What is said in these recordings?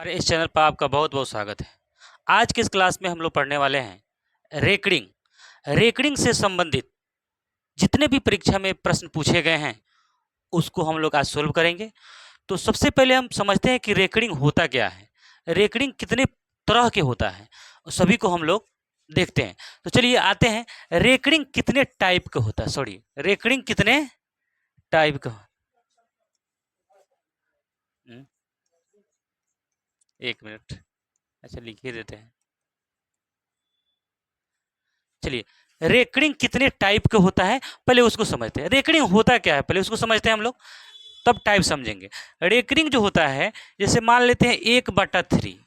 अरे इस चैनल पर आपका बहुत बहुत स्वागत है। आज की इस क्लास में हम लोग पढ़ने वाले हैं रेकरिंग। रेकरिंग से संबंधित जितने भी परीक्षा में प्रश्न पूछे गए हैं उसको हम लोग आज सोल्व करेंगे। तो सबसे पहले हम समझते हैं कि रेकरिंग होता क्या है, रेकरिंग कितने तरह के होता है, सभी को हम लोग देखते हैं। तो चलिए आते हैं, रेकरिंग कितने टाइप का होता है, सॉरी रेकरिंग कितने टाइप का। हम्म, एक मिनट, अच्छा लिख ही देते हैं। चलिए, रेकरिंग कितने टाइप का होता है पहले उसको समझते हैं। रेकरिंग होता क्या है पहले उसको समझते हैं हम लोग, तब टाइप समझेंगे। रेकरिंग जो होता है, जैसे मान लेते हैं 1/3,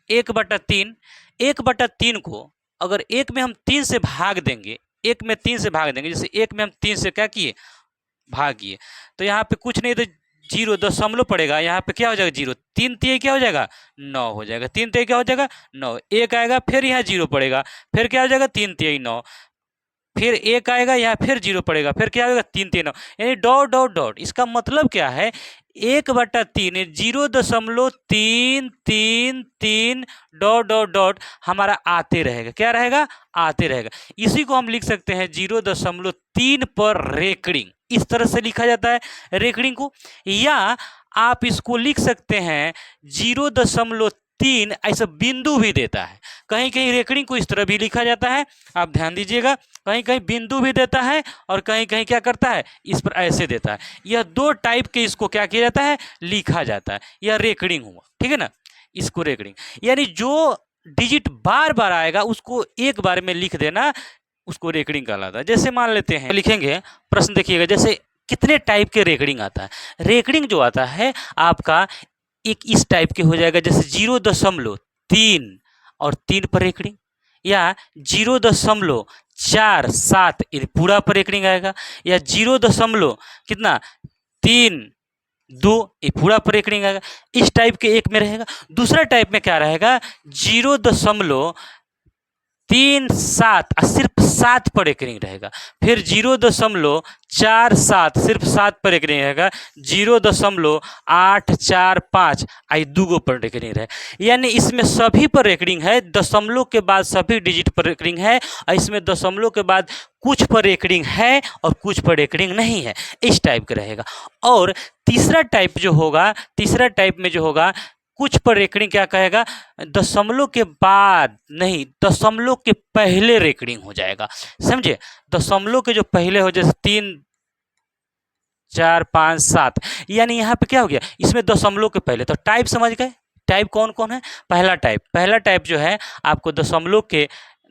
1/3, 1/3 को अगर एक में हम 3 से भाग देंगे, एक में 3 से भाग देंगे, जैसे एक में हम 3 से क्या किए, भाग किए, तो यहाँ पे कुछ नहीं तो जीरो दशमलव पड़ेगा, यहाँ पे क्या हो जाएगा जीरो, 3 तिहाई क्या हो जाएगा 9 हो जाएगा, 3 तिहाई क्या हो जाएगा 9, एक आएगा फिर यहाँ जीरो पड़ेगा, फिर क्या हो जाएगा 3 तिहाई 9, फिर एक आएगा यहाँ फिर जीरो पड़ेगा, फिर क्या होगा 3 3 9, यानी डॉट डॉट डॉट। इसका मतलब क्या है, 1/3 0.333 डॉट डॉट डॉट हमारा आते रहेगा, क्या रहेगा आते रहेगा। इसी को हम लिख सकते हैं 0.3 पर रेकरिंग, इस तरह से लिखा जाता है रेकरिंग को। या आप इसको लिख सकते हैं 0.3, ऐसा बिंदु भी देता है, कहीं कहीं रेकरिंग को इस तरह भी लिखा जाता है, आप ध्यान दीजिएगा, कहीं कहीं बिंदु भी देता है और कहीं कहीं क्या करता है इस पर ऐसे देता है। यह दो टाइप के इसको क्या किया जाता है, लिखा जाता है, यह रेकरिंग हुआ, ठीक है ना। इसको रेकरिंग यानी जो डिजिट बार बार आएगा उसको एक बार में लिख देना, उसको रेकरिंग कहलाता है। जैसे मान लेते हैं लिखेंगे, प्रश्न देखिएगा, जैसे कितने टाइप के रेकरिंग आता है। रेकरिंग जो आता है आपका एक इस टाइप के हो जाएगा, जैसे 0.3 और 3 पर रेकरिंग, या 0.47 पूरा पर रेकरिंग आएगा, या 0. कितना 3 2 ये पूरा पर रेकरिंग आएगा। इस टाइप के एक में रहेगा। दूसरा टाइप में क्या रहेगा, 0.37 सिर्फ 7 पर रेकरिंग रहेगा, फिर 0.47 सिर्फ 7 पर रेकरिंग रहेगा, 0.845 आई दूगो पर रेकरिंग रहे। यानी इसमें सभी पर रेकरिंग है, दशमलव के बाद सभी डिजिट पर रेकरिंग है, और इसमें दशमलव के बाद कुछ पर रेकरिंग है और कुछ पर रेकरिंग नहीं है, इस टाइप का रहेगा। और तीसरा टाइप जो होगा, तीसरा टाइप में जो होगा, कुछ पर रेकरिंग क्या कहेगा, दशमलव के बाद नहीं, दशमलव के पहले रेकरिंग हो जाएगा, समझे। दशमलव के जो पहले हो, जैसे 3 4 5 7, यानी यहाँ पे क्या हो गया, इसमें दशमलव के पहले। तो टाइप समझ गए, टाइप कौन कौन है। पहला टाइप जो है आपको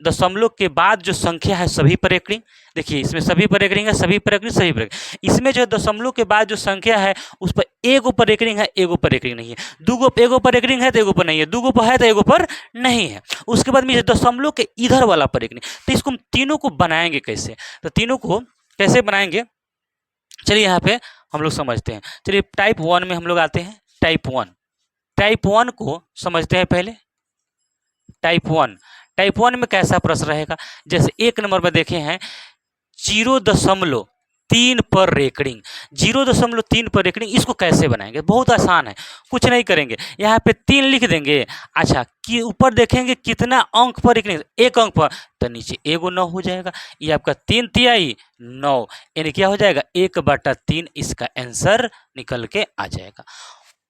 दशमलव के बाद जो संख्या है सभी पर रेकरिंग, देखिए इसमें सभी पर रेकरिंग है, सभी पर रेकरिंग, सभी पर रेकरिंग। इसमें जो दशमलव के बाद जो संख्या है उस पर एगो पर रेकरिंग है, एगो पर रेकरिंग नहीं है, दूगो एगो पर रेकरिंग है तो एगो पर नहीं है, दूगो पर है तो एगो पर नहीं है। उसके बाद में दशमलव के इधर वाला पर रेकरिंग। तो इसको हम तीनों को बनाएंगे कैसे, तो तीनों को कैसे बनाएंगे, चलिए यहाँ पे हम लोग समझते हैं। चलिए टाइप 1 में हम लोग आते हैं। टाइप 1 को समझते हैं पहले। टाइप 1 में कैसा प्रश्न रहेगा, जैसे एक नंबर में देखे हैं 0.3 पर रेकरिंग, 0.3 पर रेकरिंग, इसको कैसे बनाएंगे, बहुत आसान है, कुछ नहीं करेंगे, यहाँ पे 3 लिख देंगे। अच्छा कि ऊपर देखेंगे कितना अंक पर रेकरिंग, एक अंक पर, तो नीचे एगो 9 हो जाएगा, ये आपका 3 तिहाई 9, यानी क्या हो जाएगा 1/3, इसका आंसर निकल के आ जाएगा।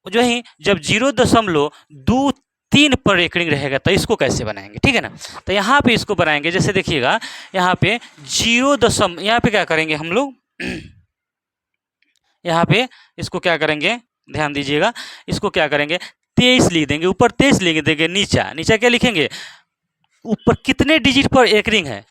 जो ही जब 0.23 पर रेकरिंग रहेगा तो इसको कैसे बनाएंगे, ठीक है ना। तो यहाँ पे इसको बनाएंगे, जैसे देखिएगा यहाँ पे यहाँ पे क्या करेंगे हम लोग, यहाँ पे इसको क्या करेंगे, ध्यान दीजिएगा, इसको क्या करेंगे 23 लिख देंगे, ऊपर 23 लिख देंगे, नीचा क्या लिखेंगे, ऊपर कितने डिजिट पर रेकरिंग है,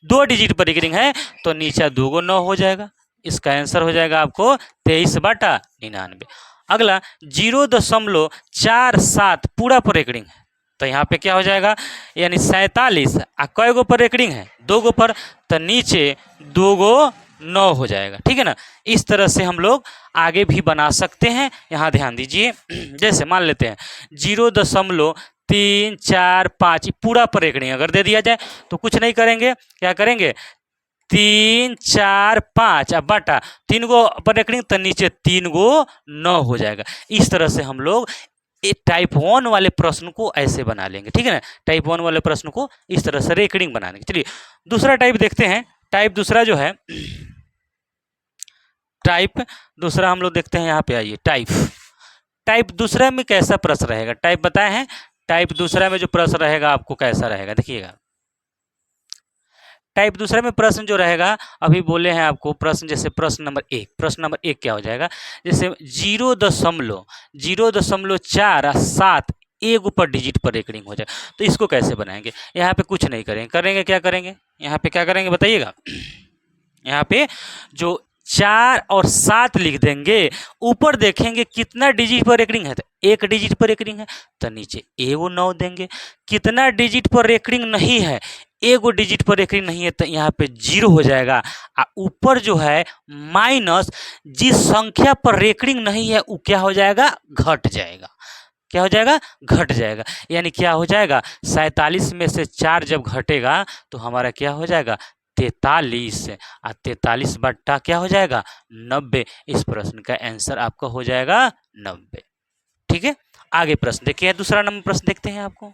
2 डिजिट पर रेकरिंग है, तो नीचा 2 को 9 हो जाएगा, इसका आंसर हो जाएगा आपको 23/99। अगला 0.47 पूरा पर रेकरिंग है, तो यहाँ पे क्या हो जाएगा, यानी 47, कै गो पर रेकरिंग है 2 गो पर, तो नीचे 2 गो 9 हो जाएगा, ठीक है ना। इस तरह से हम लोग आगे भी बना सकते हैं, यहाँ ध्यान दीजिए। जैसे मान लेते हैं 0.345 पूरा पर रेकरिंग अगर दे दिया जाए तो कुछ नहीं करेंगे, क्या करेंगे 3 4 5 अब बटा 3 गो पर रेकरिंग, तो नीचे 3 गो 9 हो जाएगा। इस तरह से हम लोग टाइप 1 वाले प्रश्न को ऐसे बना लेंगे, ठीक है ना। टाइप 1 वाले प्रश्न को इस तरह से रेकरिंग बना लेंगे। चलिए दूसरा टाइप देखते हैं। टाइप दूसरा जो है, टाइप दूसरा हम लोग देखते हैं, यहाँ पे आइए। टाइप दूसरा में कैसा प्रश्न रहेगा, टाइप बताए हैं। टाइप दूसरा में जो प्रश्न रहेगा आपको कैसा रहेगा, देखिएगा। टाइप दूसरे में प्रश्न जो रहेगा, अभी बोले हैं आपको प्रश्न, जैसे प्रश्न नंबर एक क्या हो जाएगा, जैसे 0.47 एक ऊपर डिजिट पर रेकरिंग हो जाए, तो इसको कैसे बनाएंगे। यहाँ पे कुछ नहीं करेंगे, क्या करेंगे, यहाँ पे क्या करेंगे बताइएगा। यहाँ पे जो 4 और 7 लिख देंगे, ऊपर देखेंगे कितना डिजिट पर रेकरिंग है, तो एक डिजिट पर रेकरिंग है, तो नीचे एगो 9 देंगे। कितना डिजिट पर रेकरिंग नहीं है, एगो डिजिट पर रेकरिंग नहीं है, तो यहाँ पे 0 हो जाएगा। ऊपर जो है माइनस, जिस संख्या पर रेकरिंग नहीं है वो क्या हो जाएगा, घट जाएगा। क्या हो जाएगा, घट जाएगा। यानी क्या हो जाएगा, 47 में से 4 जब घटेगा तो हमारा क्या हो जाएगा, 43। 43 बट्टा क्या हो जाएगा, 90। इस प्रश्न का आंसर आपका हो जाएगा 90। ठीक है, आगे प्रश्न देखिए। दूसरा नंबर प्रश्न देखते हैं आपको।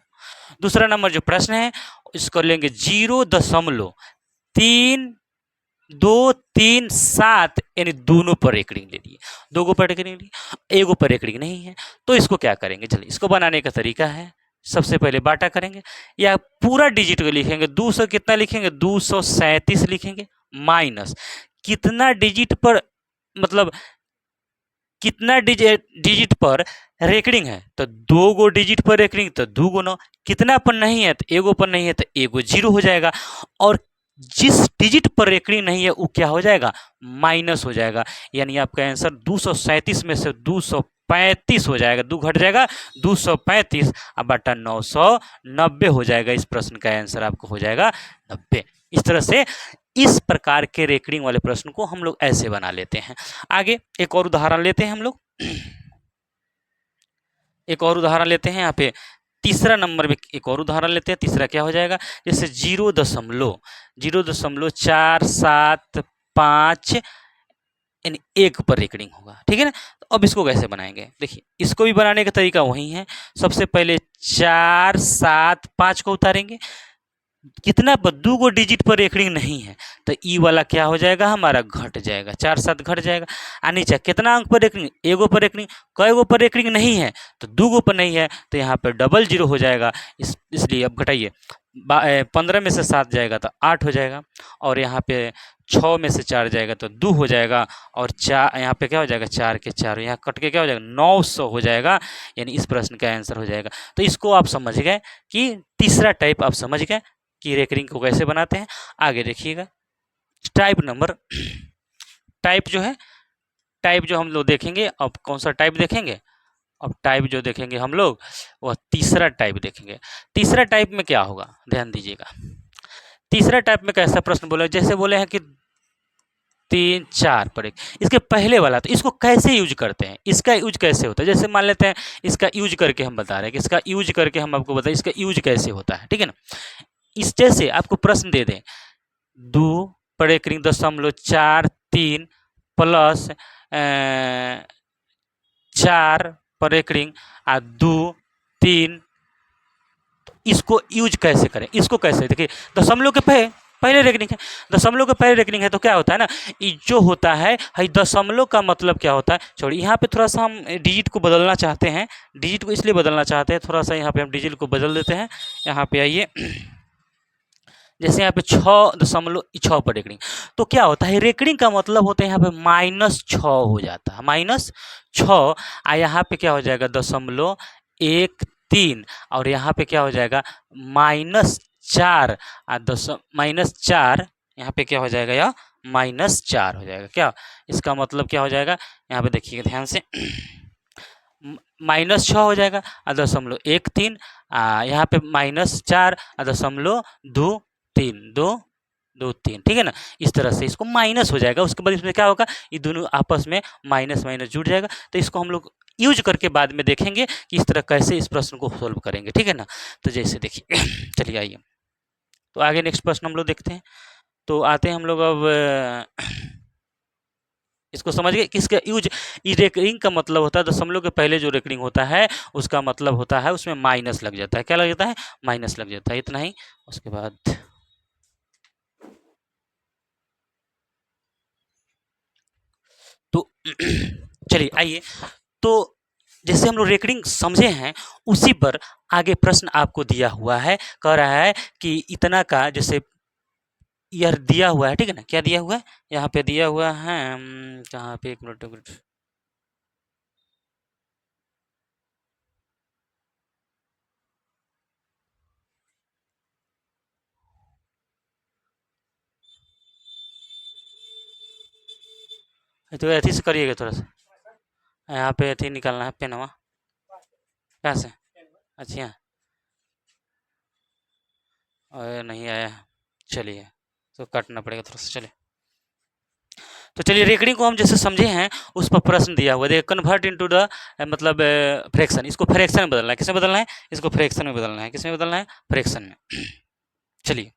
दूसरा नंबर जो प्रश्न है इसको लेंगे 0.3237, यानी दोनों पर रेकरिंग ले लिए, दो पर रेकरिंग ली, एगो पर रेकरिंग नहीं है, तो इसको क्या करेंगे। चलिए इसको बनाने का तरीका है, सबसे पहले बाटा करेंगे, या पूरा डिजिट को लिखेंगे। 200 कितना लिखेंगे, 237 लिखेंगे, माइनस कितना डिजिट पर, मतलब कितना डिजिट पर रेकरिंग है, तो 2 गो डिजिट पर रेकरिंग, तो 2 गो 9। कितना पर नहीं है, तो एगो पर नहीं है, तो एगो 0 हो जाएगा। और जिस डिजिट पर रेकरिंग नहीं है वो क्या हो जाएगा, माइनस हो जाएगा। यानी आपका आंसर 237 में से 235 हो जाएगा, 2 घट जाएगा, 235 अब बटा 990 हो जाएगा। इस प्रश्न का आंसर आपको हो जाएगा 90। इस तरह से इस प्रकार के रेकरिंग वाले प्रश्न को हम लोग ऐसे बना लेते हैं। आगे एक और उदाहरण लेते हैं हम लोग। एक और उदाहरण लेते हैं यहाँ पे, तीसरा नंबर में एक और उदाहरण लेते हैं। तीसरा क्या हो जाएगा, जैसे 0.475 यानी 1 पर रेकरिंग होगा, ठीक है ना। तो अब इसको कैसे बनाएंगे, देखिए इसको भी बनाने का तरीका वही है। सबसे पहले 4 7 5 को उतारेंगे, कितना पर 2 गो डिजिट पर रेकरिंग नहीं है, तो ई वाला क्या हो जाएगा, हमारा घट जाएगा, 4 7 घट जाएगा। नीचे कितना अंक पर रेकरिंग, एगो पर रेकरिंग, कई गो पर रेकरिंग नहीं है, तो 2 गो पर नहीं है, तो यहाँ पर डबल 0 हो जाएगा। इसलिए अब घटाइए, 15 में से 7 जाएगा तो 8 हो जाएगा, और यहाँ पे 6 में से 4 जाएगा तो 2 हो जाएगा, और 4 यहाँ पे क्या हो जाएगा, 4 के 4 यहाँ कट के क्या हो जाएगा, 900 हो जाएगा। यानी इस प्रश्न का आंसर हो जाएगा। तो इसको आप समझ गए कि तीसरा टाइप आप समझ गए कि रेकरिंग को कैसे बनाते हैं। आगे देखिएगा, टाइप जो है, टाइप जो हम लोग देखेंगे, अब कौन सा टाइप देखेंगे, अब टाइप जो देखेंगे हम लोग वह तीसरा टाइप देखेंगे। तीसरा टाइप में क्या होगा, ध्यान दीजिएगा। तीसरा टाइप में कैसा प्रश्न बोला, जैसे बोले हैं कि 3 4 पर एक, इसके पहले वाला, तो इसको कैसे यूज करते हैं, इसका यूज कैसे होता है। जैसे मान लेते हैं इसका यूज करके हम बता रहे हैं कि इसका यूज करके हम आपको बताएं इसका यूज कैसे होता है, ठीक है ना। इस जैसे आपको प्रश्न दे दें 2 पर रेकरिंग 0.43 प्लस 4 पर रेकरिंग 2 3, इसको यूज कैसे करें, इसको कैसे देखिए, दशमलव के पहले रेकरिंग है, दशमलव के पहले रेकरिंग है, तो क्या होता है ना, ये जो होता है दशमलव का मतलब क्या होता है। छोड़िए यहाँ पे थोड़ा सा हम डिजिट को बदलना चाहते हैं, डिजिट को इसलिए बदलना चाहते हैं, थोड़ा सा यहाँ पे हम डिजिट को बदल देते हैं। यहाँ पे आइए, जैसे यहाँ पे 6.6 पर रेकरिंग, तो क्या होता है, रेकरिंग का मतलब होता है यहाँ पे -6 हो जाता है, -6। यहाँ पे क्या हो जाएगा, 0.13, और यहाँ पे क्या हो जाएगा, -4, -4, यहाँ पे क्या हो जाएगा, यह -4 हो जाएगा। क्या इसका मतलब क्या हो जाएगा, यहाँ पे देखिएगा ध्यान से, -6 हो जाएगा 0.13, यहाँ पे -4 0.223, ठीक है ना। इस तरह से इसको माइनस हो जाएगा, उसके बाद इसमें क्या होगा, ये दोनों आपस में माइनस माइनस जुड़ जाएगा। तो इसको हम लोग यूज करके बाद में देखेंगे कि इस तरह कैसे इस प्रश्न को सोल्व करेंगे, ठीक है ना। तो जैसे देखिए चलिए आइए, तो आगे नेक्स्ट प्रश्न हम लोग देखते हैं। तो आते हैं हम लोग अब इसको समझ गए, किसका यूज, ई रेकरिंग का मतलब होता है दशमलव के पहले जो रेकरिंग होता है उसका मतलब होता है उसमें माइनस लग जाता है। क्या लग जाता है? माइनस लग जाता है। इतना ही। उसके बाद तो चलिए आइए, तो जैसे हम लोग रेकरिंग समझे हैं उसी पर आगे प्रश्न आपको दिया हुआ है, कह रहा है कि इतना का जैसे यह दिया हुआ है, ठीक है ना, क्या दिया हुआ है यहाँ पे दिया हुआ है, कहाँ पे, एक मिनट एक मिनट, तो ऐसे से करिएगा थोड़ा सा, यहाँ पे ऐसे निकालना है पेनवा, कहाँ से, अच्छा, और नहीं आया, चलिए तो काटना पड़ेगा थोड़ा सा, चलिए। तो चलिए रेकरिंग को हम जैसे समझे हैं उस पर प्रश्न दिया हुआ है, देखिए कन्वर्ट इनटू द मतलब फ्रैक्शन, इसको फ्रैक्शन में बदलना है, किसमें बदलना है, इसको फ्रैक्शन में बदलना है, किसमें बदलना है, फ्रैक्शन में। चलिए,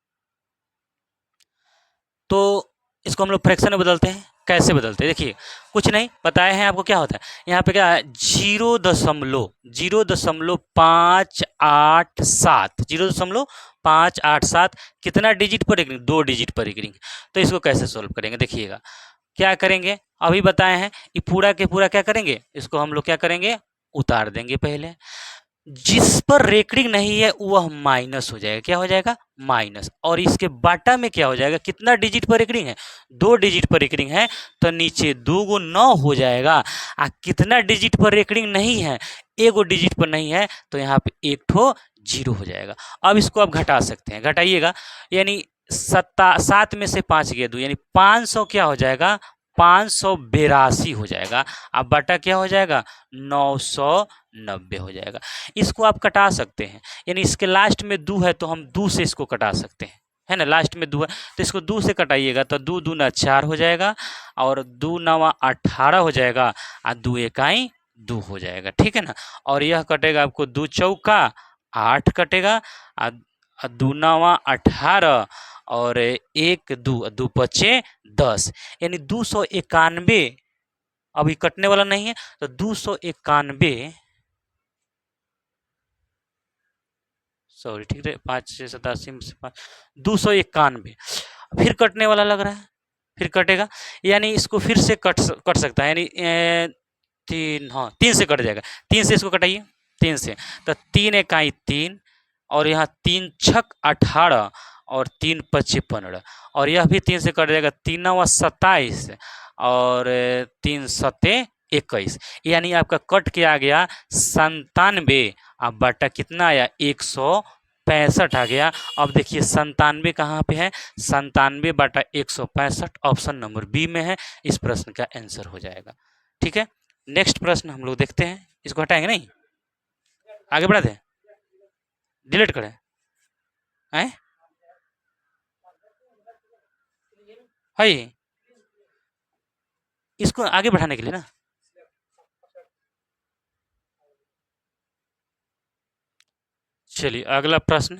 तो इसको हम लोग फ्रैक्शन में बदलते हैं, कैसे बदलते हैं, देखिए कुछ नहीं बताए हैं आपको, क्या होता है यहाँ पे, क्या है, 0.587, 0.587 कितना डिजिट पर रेकरिंग, 2 डिजिट पर रेकरिंग। तो इसको कैसे सोल्व करेंगे, देखिएगा क्या करेंगे, अभी बताए हैं, ये पूरा के पूरा क्या करेंगे, इसको हम लोग क्या करेंगे, उतार देंगे पहले, जिस पर रेकरिंग नहीं है वह माइनस हो जाएगा, क्या हो जाएगा, माइनस, और इसके बाटा में क्या हो जाएगा, कितना डिजिट पर रेकरिंग है, 2 डिजिट पर रेकरिंग है, तो नीचे 2 गो 9 हो जाएगा, कितना डिजिट पर रेकरिंग नहीं है, 1 डिजिट पर नहीं है, तो यहाँ पे एक ठो 0 हो जाएगा। अब इसको आप घटा सकते हैं, घटाइएगा, यानी 7 में से 5 गया 2, यानी 500 क्या हो जाएगा, 582 हो जाएगा, अब बटा क्या हो जाएगा, 990 हो जाएगा। इसको आप कटा सकते हैं, यानी इसके लास्ट में 2 है तो हम 2 से इसको कटा सकते हैं, है ना, लास्ट में 2 है तो इसको 2 से कटाइएगा, तो 2 दूना 4 हो जाएगा, और 2 नवा 18 हो जाएगा, और 2 इकाई 2 हो जाएगा, ठीक है ना। और यह कटेगा आपको 2 चौका 8 कटेगा, और 2 नवा 18, और 1 2 2 पचे 10, यानी 291, अभी कटने वाला नहीं है, तो 291, सॉरी ठीक है, 5 से 87 में से 5, 291 फिर कटने वाला लग रहा है, फिर कटेगा, यानी इसको फिर से कट सकता है, यानी 3, हाँ 3 से कट जाएगा, 3 से इसको कटाइए, 3 से, तो 3 इकाई 3, और यहाँ 3 छक 18, और 3 पच्चे 15, और यह भी 3 से कट जाएगा, 3 नवा 27, और 3 सते 21, यानी आपका कट के आ गया 97, अब बटा कितना आया, 165 आ गया। अब देखिए 97 कहाँ पे है, 97 बटा 165 ऑप्शन नंबर बी में है, इस प्रश्न का आंसर हो जाएगा, ठीक है। नेक्स्ट प्रश्न हम लोग देखते हैं, इसको हटाएंगे नहीं, आगे बढ़ा दें, डिलीट करें, है इसको आगे बढ़ाने के लिए ना, चलिए अगला प्रश्न,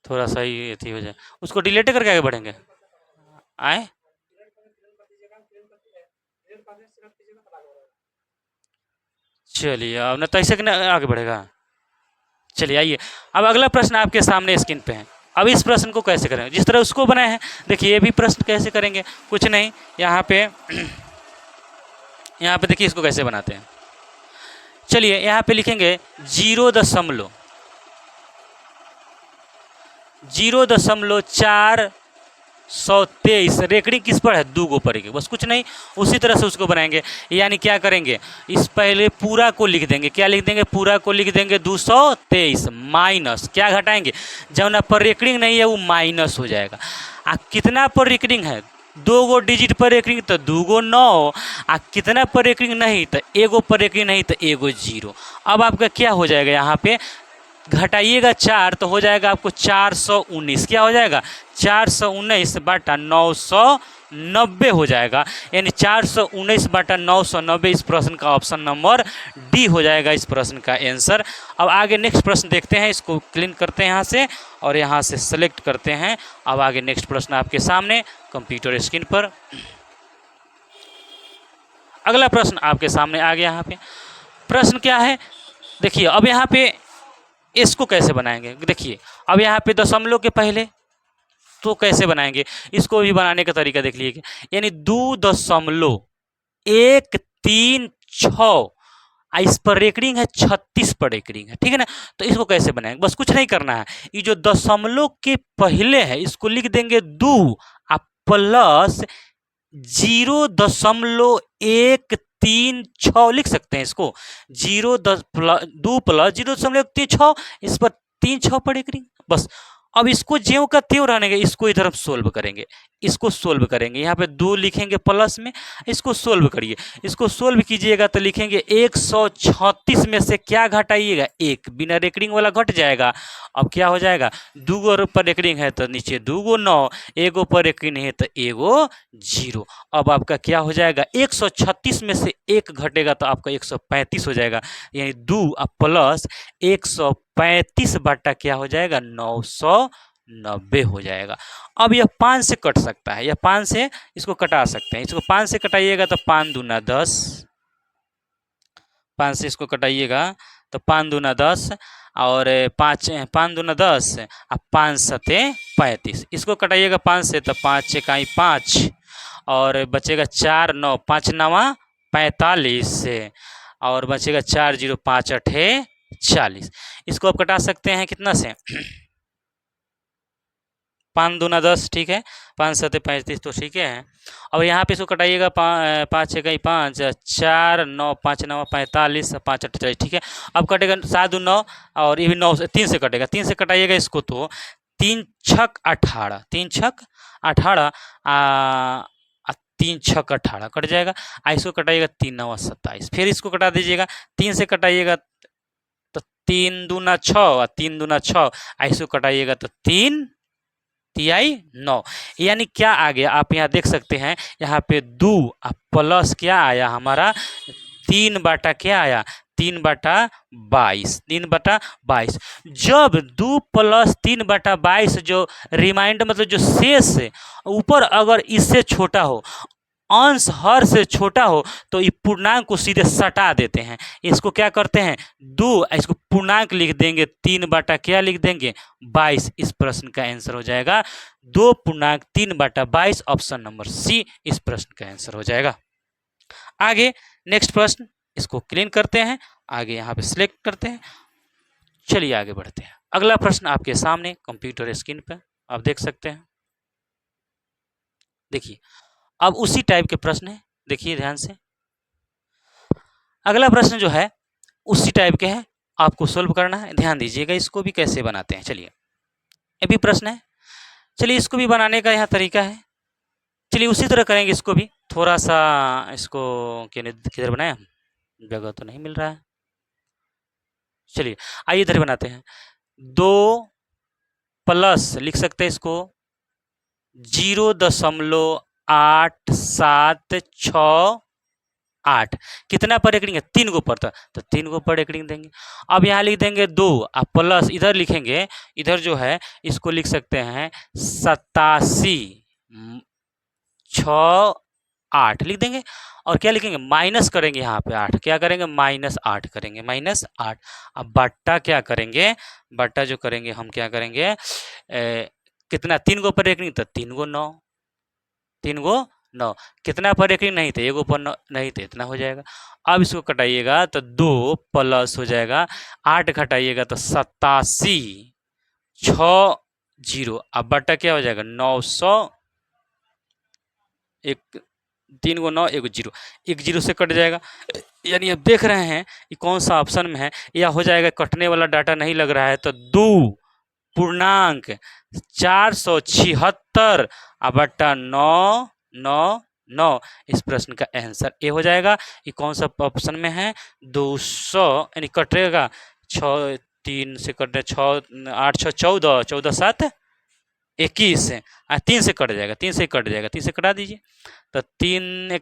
थोड़ा सा ही अथी हो जाए, उसको डिलीट करके आगे बढ़ेंगे, आए, चलिए अब न तो ऐसे कि ना आगे बढ़ेगा, चलिए आइए, अब अगला प्रश्न आपके सामने स्क्रीन पे है, अब इस प्रश्न को कैसे करें, जिस तरह उसको बनाए हैं, देखिए ये भी प्रश्न कैसे करेंगे, कुछ नहीं, यहाँ पे यहाँ पे देखिए इसको कैसे बनाते हैं, चलिए यहाँ पे लिखेंगे 0.423 रेकरिंग किस पर है, 2 गो पर है, बस कुछ नहीं, उसी तरह से उसको बनाएंगे, यानी क्या करेंगे, इस पहले पूरा को लिख देंगे, क्या लिख देंगे, पूरा को लिख देंगे 223 माइनस क्या घटाएंगे, जब पर रेकरिंग नहीं है वो माइनस हो जाएगा, कितना पर रेकरिंग है, 2 गो डिजिट पर रेकरिंग तो 2 गो 9, कितना पर रेकरिंग नहीं तो 1 गो पर रेकरिंग नहीं तो 1 गो 0। अब आपका क्या हो जाएगा, यहाँ पे घटाइएगा 4 तो हो जाएगा आपको 419, क्या हो जाएगा, 419 बटा 990 हो जाएगा, यानी 419 बटा 990 इस प्रश्न का ऑप्शन नंबर डी हो जाएगा इस प्रश्न का आंसर। अब आगे नेक्स्ट प्रश्न देखते हैं, इसको क्लीन करते हैं यहाँ से, और यहाँ से सेलेक्ट करते हैं। अब आगे नेक्स्ट प्रश्न आपके सामने कंप्यूटर स्क्रीन पर, अगला प्रश्न आपके सामने आ गया। यहाँ पे प्रश्न क्या है, देखिए अब यहाँ पे इसको कैसे बनाएंगे। देखिए अब यहाँ पे दशमलव के पहले तो कैसे बनाएंगे, इसको भी बनाने का तरीका देख लीजिए, यानी 2.136, इस पर रेकरिंग है 36 पर रेकरिंग है, ठीक है ना। तो इसको कैसे बनाएंगे, बस कुछ नहीं करना है, ये जो दशमलव के पहले है इसको लिख देंगे 2 प्लस 0.136 लिख सकते हैं इसको, 2 प्लस 0.136, इस पर 3 6 पर रेकरिंग बस। अब इसको ज्यों का त्यों रहने, इसको इधर हम सोल्व करेंगे, इसको सोल्व करेंगे, यहाँ पे 2 लिखेंगे प्लस में, इसको सोल्व करिए, इसको सोल्व कीजिएगा तो लिखेंगे 136 में से क्या घटाइएगा, 1, बिना रेकरिंग वाला घट जाएगा। अब क्या हो जाएगा, 2 पर रेकरिंग है तो नीचे 2 9, 1 पर रेकरिंग है तो 1 0। अब आपका क्या हो जाएगा, 136 में से 1 घटेगा तो आपका 135 हो जाएगा, यानी 2 प्लस 135 बटा क्या हो जाएगा, 990 हो जाएगा। अब यह 5 से कट सकता है, यह 5 से इसको कटा सकते हैं, इसको 5 से कटाइएगा तो 5 दूना 10, 5 से इसको कटाइएगा तो 5 दूना 10 और 5 दूना 10 और 5 सते 35, इसको कटाइएगा 5 से तो 5 इकाई 5 और बचेगा 4 9 5 9 45 और बचेगा 4 0 5 8 40। इसको आप कटा सकते हैं कितना से, 5 दूना 10, ठीक है, 5 सते 35 तो ठीक है। अब यहाँ पे इसको कटाइएगा 5 इकाई 5 4 9 5 9 45 5 8 40, ठीक है। अब कटेगा 7 9 और ये भी 9 3 से कटेगा, 3 से कटाइएगा इसको तो 3 छक 18, 3 छक 18 3 छक 18 कट जाएगा। इसको कटाइएगा 3 9 27, फिर इसको कटा दीजिएगा, 3 से कटाइएगा तो 3 दूना 6 और 3 दूना 6, इसको कटाइएगा तो 3 तिहाई 9, यानी क्या आ गया आप यहाँ देख सकते हैं, यहाँ पे 2 प्लस क्या आया हमारा 3 बटा क्या आया, 3 बटा 22, 3 बटा 22। जब 2 प्लस 3 बटा 22 जो रिमाइंडर मतलब जो शेष है ऊपर अगर इससे छोटा हो, अंश हर से छोटा हो, तो ये पूर्णांक को सीधे सटा देते हैं, इसको क्या करते हैं 2, इसको पूर्णांक लिख देंगे 3 बटा क्या लिख देंगे 22। इस प्रश्न का आंसर हो जाएगा 2.3 बटा 22, ऑप्शन नंबर सी इस प्रश्न का आंसर हो जाएगा। आगे नेक्स्ट प्रश्न, इसको क्लीन करते हैं, आगे यहाँ पे सिलेक्ट करते हैं, चलिए आगे बढ़ते हैं। अगला प्रश्न आपके सामने कंप्यूटर स्क्रीन पर आप देख सकते हैं। देखिए अब उसी टाइप के प्रश्न है, देखिए ध्यान से, अगला प्रश्न जो है उसी टाइप के है, आपको सोल्व करना है, ध्यान दीजिएगा इसको भी कैसे बनाते हैं। चलिए ये भी प्रश्न है, चलिए इसको भी बनाने का यहाँ तरीका है, चलिए उसी तरह करेंगे इसको भी, थोड़ा सा इसको किधर बनाया, जगह तो नहीं मिल रहा है, चलिए आइए इधर बनाते हैं। 2 प्लस लिख सकते हैं इसको 0.876 कितना पर रेकरिंग है, 3 गो पर, तो 3 गो पर रेकरिंग देंगे। अब यहाँ लिख देंगे 2 प्लस इधर लिखेंगे, इधर जो है इसको लिख सकते हैं 87.68 लिख देंगे, और क्या लिखेंगे माइनस करेंगे, यहाँ पे 8 क्या करेंगे -8 करेंगे, -8। अब बट्टा क्या करेंगे, बट्टा जो करेंगे हम क्या करेंगे, कितना 3 गो पर रेकरिंग तो 3 गो 9, 3 गो 9, कितना पर रेकरिंग नहीं थे, 1 पर नहीं थे, इतना हो जाएगा। अब इसको कटाइएगा तो 2 प्लस हो जाएगा 8 घटाइएगा तो 87 6 0, अब बटा क्या हो जाएगा 900, 3 गो 9 1 0, 1 0 से कट जाएगा, यानी अब देख रहे हैं कि कौन सा ऑप्शन में है, या हो जाएगा कटने वाला डाटा नहीं लग रहा है तो 2 पूर्णांक 476 बटा 999, इस प्रश्न का आंसर ए हो जाएगा। ये कौन सा ऑप्शन में है 200, यानी कटेगा 6 3 से कटे 6 8 6 14 14 7 21, 3 से कट जाएगा, 3 से कट जाएगा, 3 से कटा दीजिए तो 3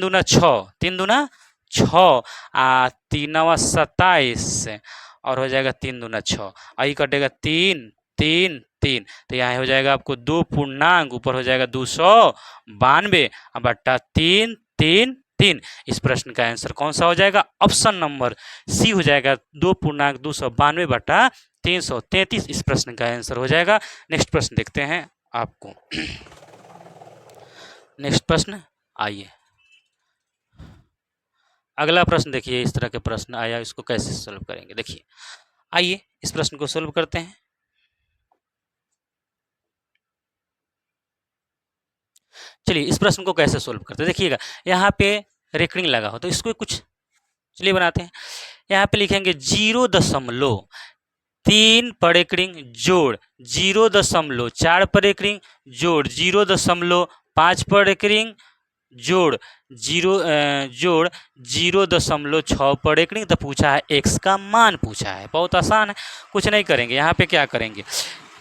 दूना 6, 3 दूना 6 3 27 और हो जाएगा 3 दूना 6, आई कटेगा 3 3 3, तो यहाँ हो जाएगा आपको 2 पूर्णांक ऊपर हो जाएगा 292 बटा 3 3 3। इस प्रश्न का आंसर कौन सा हो जाएगा? ऑप्शन नंबर सी हो जाएगा, 2.292/333। इस प्रश्न का आंसर हो जाएगा। नेक्स्ट प्रश्न देखते हैं आपको। नेक्स्ट प्रश्न, आइए अगला प्रश्न देखिए। इस तरह के प्रश्न आया, इसको कैसे सोल्व करेंगे देखिए। आइए इस प्रश्न को सोल्व करते हैं। चलिए इस प्रश्न को कैसे सोल्व करते हैं देखिएगा। यहाँ पे रेकरिंग लगा हो तो इसको कुछ चलिए बनाते हैं। यहाँ पे लिखेंगे 0.3 पर रेकरिंग जोड़ 0.4 पर रेकरिंग जोड़ 0.5 पर रेकरिंग जोड़ 0.6 पर रेकरिंग। तो पूछा है एक्स का मान पूछा है, बहुत आसान है, कुछ नहीं करेंगे। यहाँ पे क्या करेंगे,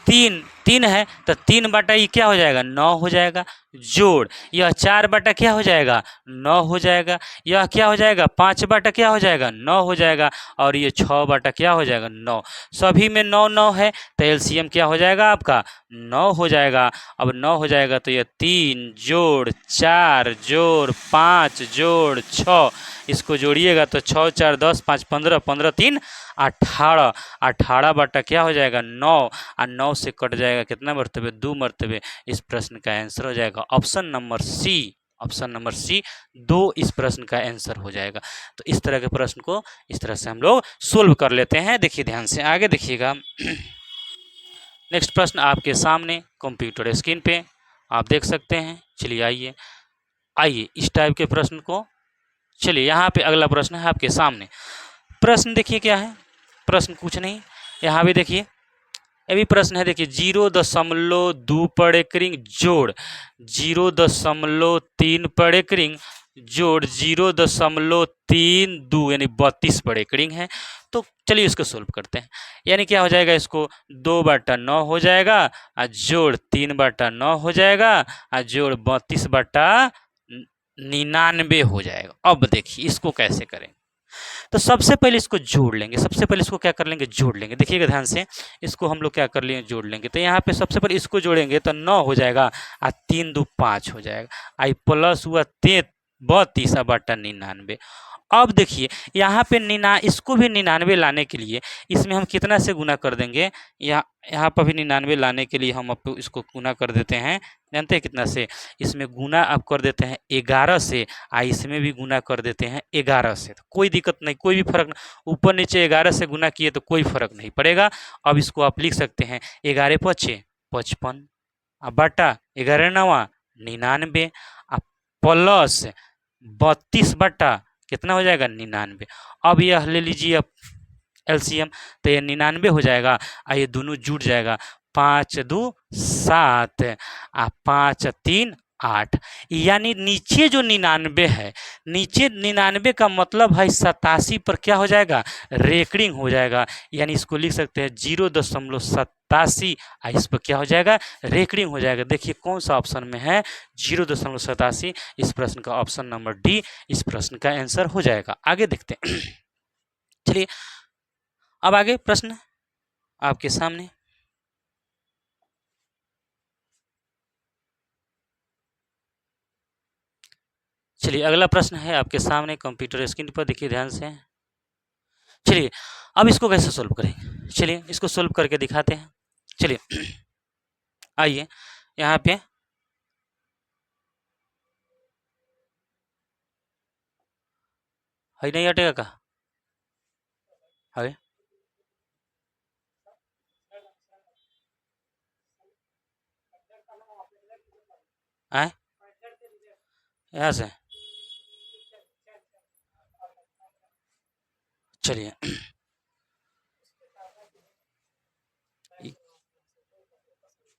3 है तो 3 बटा ये क्या हो जाएगा? 9 हो जाएगा। जोड़ यह 4 बटा क्या हो जाएगा? 9 हो जाएगा। यह क्या हो जाएगा? 5 बटा क्या हो जाएगा? 9 हो जाएगा। और ये 6 बटा क्या हो जाएगा? 9। सभी में 9 9 है तो एलसीएम क्या हो जाएगा आपका? 9 हो जाएगा। अब 9 हो जाएगा तो यह 3 जोड़ 4 जोड़ 5 जोड़ 6, इसको जोड़िएगा तो 6 4 10 5 15, 15 3 18। 18 बटा क्या हो जाएगा? 9। और 9 से कट जाएगा कितना मरतबे? 2 मरतबे। इस प्रश्न का आंसर हो जाएगा option number C. Option number C 2 इस प्रश्न का आंसर हो जाएगा। तो इस तरह के प्रश्न को इस तरह से हम लोग सोल्व कर लेते हैं। देखिए ध्यान से आगे देखिएगा। नेक्स्ट प्रश्न आपके सामने कंप्यूटर स्क्रीन पे आप देख सकते हैं। चलिए आइए आइए इस टाइप के प्रश्न को, चलिए यहाँ पे अगला प्रश्न है आपके सामने। प्रश्न देखिए क्या है, प्रश्न कुछ नहीं, यहाँ भी देखिए ये भी प्रश्न है। देखिए 0.2 पर रेकरिंग जोड़ 0.3 पर रेकरिंग जोड़ 0.32 यानी 32 पर रेकरिंग है। तो चलिए इसको सोल्व करते हैं। यानी क्या हो जाएगा? इसको 2/9 हो जाएगा और जोड़ 3/9 हो जाएगा और जोड़ 32/99 हो जाएगा। अब देखिए इसको कैसे करें। तो सबसे पहले इसको जोड़ लेंगे। सबसे पहले इसको क्या कर लेंगे? जोड़ लेंगे। देखिएगा ध्यान से, इसको हम लोग क्या कर लिए? जोड़ लेंगे। तो यहाँ पे सबसे पहले इसको जोड़ेंगे तो 9 हो जाएगा और 3 2 5 हो जाएगा। आई प्लस हुआ 32/99। अब देखिए यहाँ पे इसको भी 99 लाने के लिए इसमें हम कितना से गुना कर देंगे? यहाँ पर भी 99 लाने के लिए हम अब इसको गुना कर देते हैं। जानते हैं कितना से? इसमें गुना आप कर देते हैं 11 से, इसमें भी गुना कर देते हैं 11 से। तो कोई दिक्कत नहीं, कोई भी फर्क नहीं, ऊपर नीचे 11 से गुना किए तो कोई फर्क नहीं पड़ेगा। अब इसको आप लिख सकते हैं 11 5 55 बटा 11 9 99 प्लस 32 बटा कितना हो जाएगा? 99। अब यह ले लीजिए अब एलसीएम, तो ये 99 हो जाएगा और ये दोनों जुड़ जाएगा। 5 2 7 और 5 3 8। यानी नीचे जो 99 है, नीचे 99 का मतलब है 87 पर क्या हो जाएगा? रेकरिंग हो जाएगा। यानी इसको लिख सकते हैं 0.87 और इस पर क्या हो जाएगा? रेकरिंग हो जाएगा। देखिए कौन सा ऑप्शन में है? 0.87। इस प्रश्न का ऑप्शन नंबर डी इस प्रश्न का आंसर हो जाएगा। आगे देखते हैं। चलिए अब आगे प्रश्न आपके सामने। चलिए अगला प्रश्न है आपके सामने कंप्यूटर स्क्रीन पर, देखिए ध्यान से। चलिए अब इसको कैसे सोल्व करेंगे? चलिए इसको सोल्व करके दिखाते हैं। चलिए आइए यहाँ पे है, नहीं हटेगा का है? आए यहाँ से चलिए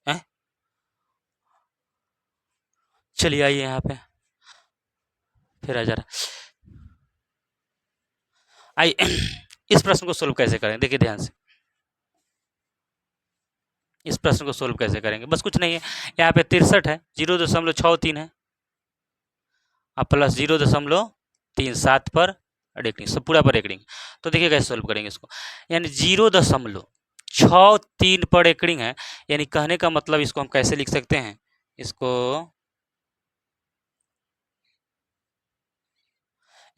आए? चलिए आइए यहाँ पे फिर आ जा रहा। आइए इस प्रश्न को सोल्व कैसे करें? देखिए ध्यान से, इस प्रश्न को सोल्व कैसे करेंगे? बस कुछ नहीं है, यहाँ पे 63 है, 0.63 है और प्लस 0.37 पर रेकरिंग, सब पूरा पर रेकरिंग। तो देखिए कैसे सोल्व करेंगे इसको। यानी 0.63 पर रेकरिंग है, यानी कहने का मतलब इसको हम कैसे लिख सकते हैं? इसको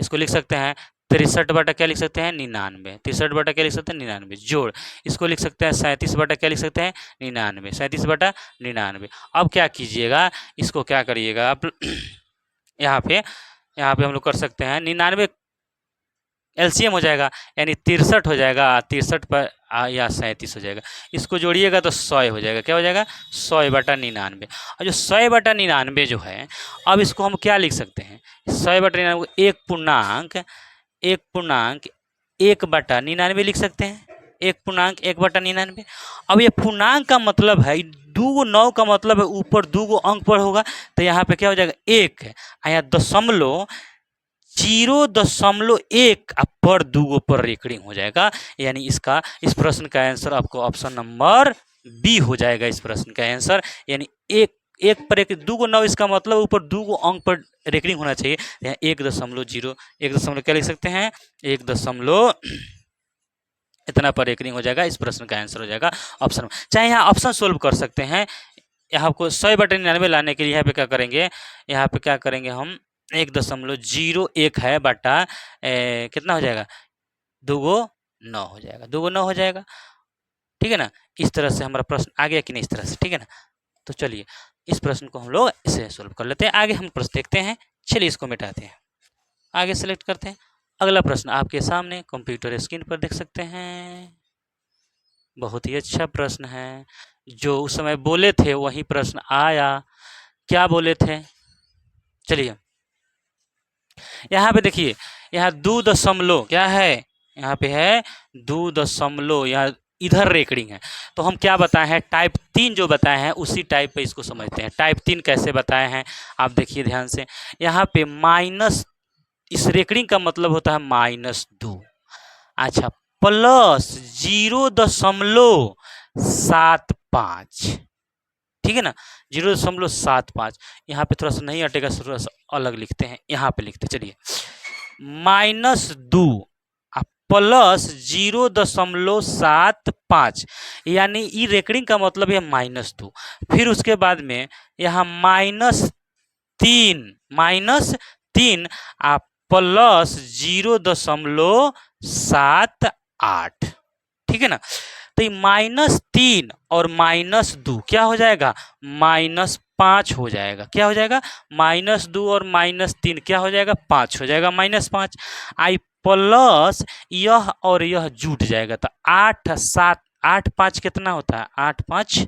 इसको लिख सकते हैं 63 बटा क्या लिख सकते हैं 99, 63 बटा क्या लिख सकते हैं 99 जोड़, इसको लिख सकते हैं 37 बटा क्या लिख सकते हैं 99, 37 बटा 99। अब क्या कीजिएगा, इसको क्या करिएगा आप यहाँ पे हम लोग कर सकते हैं 99 एलसीएम हो जाएगा, यानी 63 हो जाएगा, 63 पर या 37 हो जाएगा, इसको जोड़िएगा तो 100 हो जाएगा, क्या हो जाएगा 100 बटा 99। और जो 100 बटा 99 जो है, अब इसको हम क्या लिख सकते हैं 100 बटा 99 1 पूर्णांक 1 बटा 99 लिख सकते हैं, 1 बटा 99। अब ये पूर्णांक का मतलब है 2 9 का मतलब है ऊपर 2 अंक पर होगा, तो यहाँ पे क्या हो जाएगा 1 है, यहाँ दशमलव 0.1 पर 2 पर रेकड़िंग हो जाएगा, यानी इस प्रश्न का आंसर आपको ऑप्शन नंबर बी हो जाएगा। इस प्रश्न का आंसर यानी एक पर 2 को 9, इसका मतलब ऊपर 2 अंक पर रेकड़िंग होना चाहिए, यहाँ 1.0 क्या लिख सकते हैं 1 इतना पर रेकड़िंग हो जाएगा। इस प्रश्न का आंसर हो जाएगा ऑप्शन। चाहे यहाँ ऑप्शन सोल्व कर सकते हैं, यहाँ आपको 100 बटा 99 लाने के लिए यहाँ पे क्या करेंगे हम 1.01 है बटा कितना हो जाएगा 2 9 हो जाएगा, 2 9 हो जाएगा, ठीक है ना। इस तरह से हमारा प्रश्न आ गया कि नहीं, इस तरह से, ठीक है ना। तो चलिए इस प्रश्न को हम लोग इसे सोल्व कर लेते हैं। आगे हम प्रश्न देखते हैं, चलिए इसको मिटाते हैं, आगे सेलेक्ट करते हैं। अगला प्रश्न आपके सामने कंप्यूटर स्क्रीन पर देख सकते हैं, बहुत ही अच्छा प्रश्न है, जो उस समय बोले थे वही प्रश्न आया। क्या बोले थे, चलिए यहाँ पे देखिए, यहाँ 2 दशमलव क्या है, यहाँ पे है 2 दशमलव, यहाँ इधर रेकड़िंग है। तो हम क्या बताए हैं, टाइप 3 जो बताए हैं उसी टाइप पे इसको समझते हैं। टाइप 3 कैसे बताए हैं आप देखिए ध्यान से, यहाँ पे माइनस, इस रेकड़िंग का मतलब होता है -2, अच्छा प्लस 0.75, ठीक है ना 0.75। यहाँ पे थोड़ा सा नहीं हटेगा, थोड़ा सा अलग लिखते हैं, यहाँ पे लिखते चलिए -2 प्लस 0.75, यानी ई रेकड़िंग का मतलब है -2। फिर उसके बाद में यहाँ -3 प्लस 0.78, ठीक है ना। तो ये -3 और -2 क्या हो जाएगा -5 हो जाएगा, क्या हो जाएगा -2 और -3 क्या हो जाएगा 5 हो जाएगा, -5 आई प्लस यह और यह जुट जाएगा, तो 8 7 8 5 कितना होता है 8 5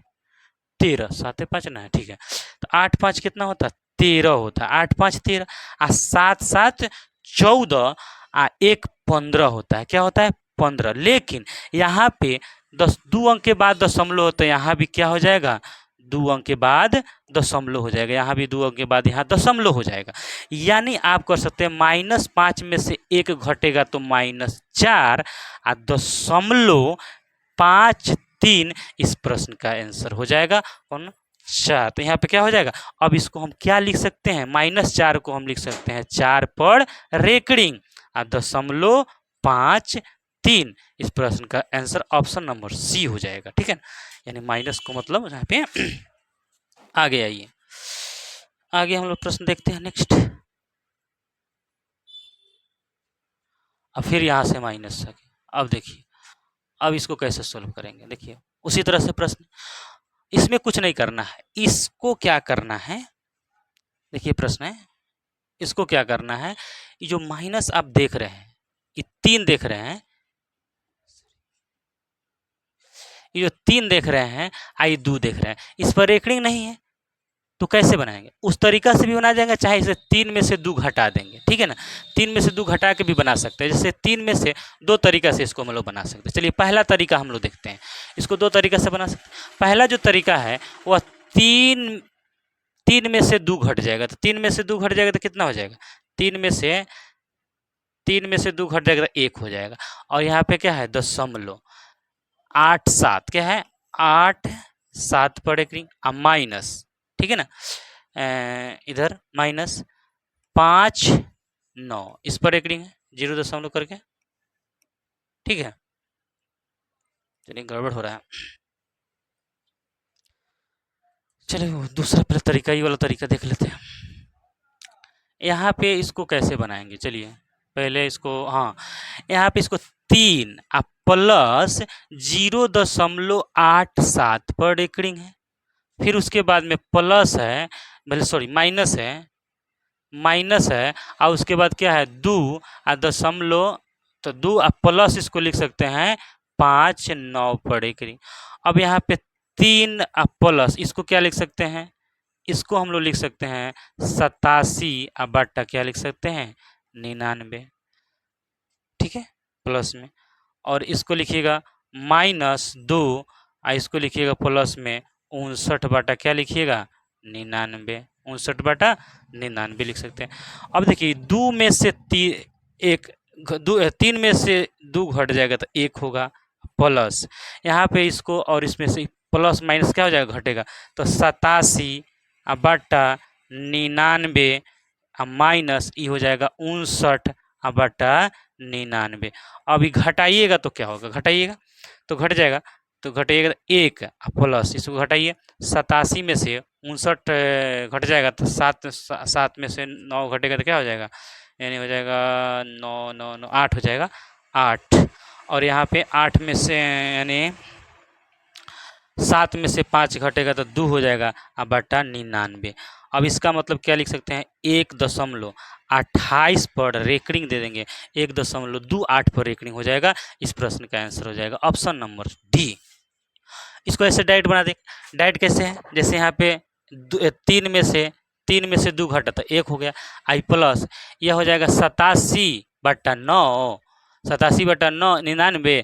13, 7 5 ना, ठीक है। तो 8 5 कितना होता है 13 होता है, 8 5 13 आ 7 7 14 आ 1 15 होता है, क्या होता है 15। लेकिन यहाँ पे 2 अंक के बाद दशमलव होता है, यहाँ भी क्या हो जाएगा 2 अंक के बाद दशमलव हो जाएगा, यहाँ भी 2 अंक के बाद यहाँ दशमलव हो जाएगा। यानी आप कर सकते हैं -5 में से 1 घटेगा तो -4 आ 0.53 इस प्रश्न का आंसर हो जाएगा कौन 4। तो यहाँ पे क्या हो जाएगा, अब इसको हम क्या लिख सकते हैं -4 को हम लिख सकते हैं 4 पर रेकड़िंग आ 0.53, इस प्रश्न का आंसर ऑप्शन नंबर सी हो जाएगा, ठीक है। यानी माइनस को मतलब यहाँ पे आगे आइए, आगे हम लोग प्रश्न देखते हैं नेक्स्ट। अब फिर यहाँ से माइनस, अब देखिए अब इसको कैसे सोल्व करेंगे, देखिए उसी तरह से प्रश्न, इसमें कुछ नहीं करना है, इसको क्या करना है, देखिए प्रश्न है, इसको क्या करना है, ये जो माइनस आप देख रहे हैं, ये 3 देख रहे हैं, ये जो 3 देख रहे हैं आई 2 देख रहे हैं, इस पर रेकड़िंग नहीं है, तो कैसे बनाएंगे, उस तरीका से भी बना जाएंगे, चाहे इसे 3 में से 2 घटा देंगे, ठीक है ना, 3 में से 2 घटा के भी बना सकते हैं, जैसे 3 में से 2 तरीका से इसको हम लोग बना सकते हैं। चलिए पहला तरीका हम लोग देखते हैं, इसको 2 तरीका से बना सकते हैं। पहला जो तरीका है वह 3 में से 2 घट जाएगा, तो 3 में से 2 घट जाएगा तो कितना हो जाएगा, 3 में से 2 घट जाएगा तो 1 हो जाएगा, और यहाँ पे क्या है दशमलव 8 7 क्या है 8 7 पर रेकड़िंग माइनस, ठीक है ना, इधर -5 9 इस पर रेकड़िंग है 0 करके, ठीक है। चलिए गड़बड़ हो रहा है, चलिए दूसरा पहले तरीका, ये वाला तरीका देख लेते हैं। यहाँ पे इसको कैसे बनाएंगे, चलिए पहले इसको, हाँ, यहाँ पे इसको 3 प्लस 0.87 पर रेकरिंग है। फिर उसके बाद में प्लस है, भले सॉरी माइनस है, और उसके बाद क्या है 2 दशमलव, तो 2 प्लस इसको लिख सकते हैं 5.9 पर रेकरिंग। अब यहाँ पे 3 प्लस इसको क्या लिख सकते हैं, इसको हम लोग लिख सकते हैं 87 बटा क्या लिख सकते हैं 99, ठीक है, प्लस में। और इसको लिखिएगा -2 इसको लिखिएगा प्लस में 59 बटा क्या लिखिएगा 99, 59 बटा 99 लिख सकते हैं। अब देखिए 2 में से 3 में से 2 घट जाएगा तो 1 होगा, प्लस यहाँ पे इसको और इसमें से प्लस माइनस क्या हो जाएगा घटेगा, तो 87 बटा 99 माइनस ये हो जाएगा 59 बटा 99। अभी घटाइएगा तो क्या होगा, घटाइएगा तो घट जाएगा, तो घटाइएगा 1 प्लस इसको घटाइए 87 में से 59 घट जाएगा तो 7 में से 9 घटेगा तो क्या हो जाएगा, यानी हो जाएगा 9 9 9 8 हो जाएगा 8। और यहाँ पे 8 में से यानी 7 में से 5 घटेगा तो 2 हो जाएगा बटा 99। अब इसका मतलब क्या लिख सकते हैं 1.28 पर रेकरिंग दे देंगे, 1.28 पर रेकरिंग हो जाएगा। इस प्रश्न का आंसर हो जाएगा ऑप्शन नंबर डी। इसको ऐसे डाइट बना दें, डाइट कैसे है, जैसे यहाँ पे 3 में से 2 घटा तो 1 हो गया, आई प्लस यह हो जाएगा 87 बटा 9, 87 बटा 9 99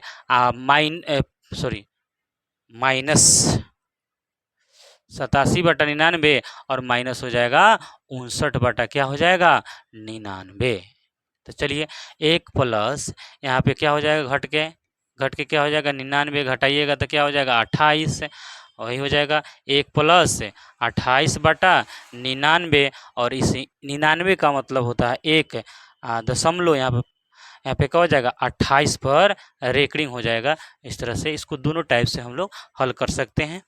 माइनस 87 बटा 99 और माइनस हो जाएगा 59 बटा क्या हो जाएगा 99। तो चलिए 1 प्लस यहाँ पे क्या हो जाएगा घट के क्या हो जाएगा 99 घटाइएगा तो क्या हो जाएगा 28, वही हो जाएगा 1 प्लस 28 बटा 99। और इस 99 का मतलब होता है 1 दशमलव, यहाँ पे क्या हो जाएगा 28 पर रेकरिंग हो जाएगा। इस तरह से इसको दोनों टाइप से हम लोग हल कर सकते हैं।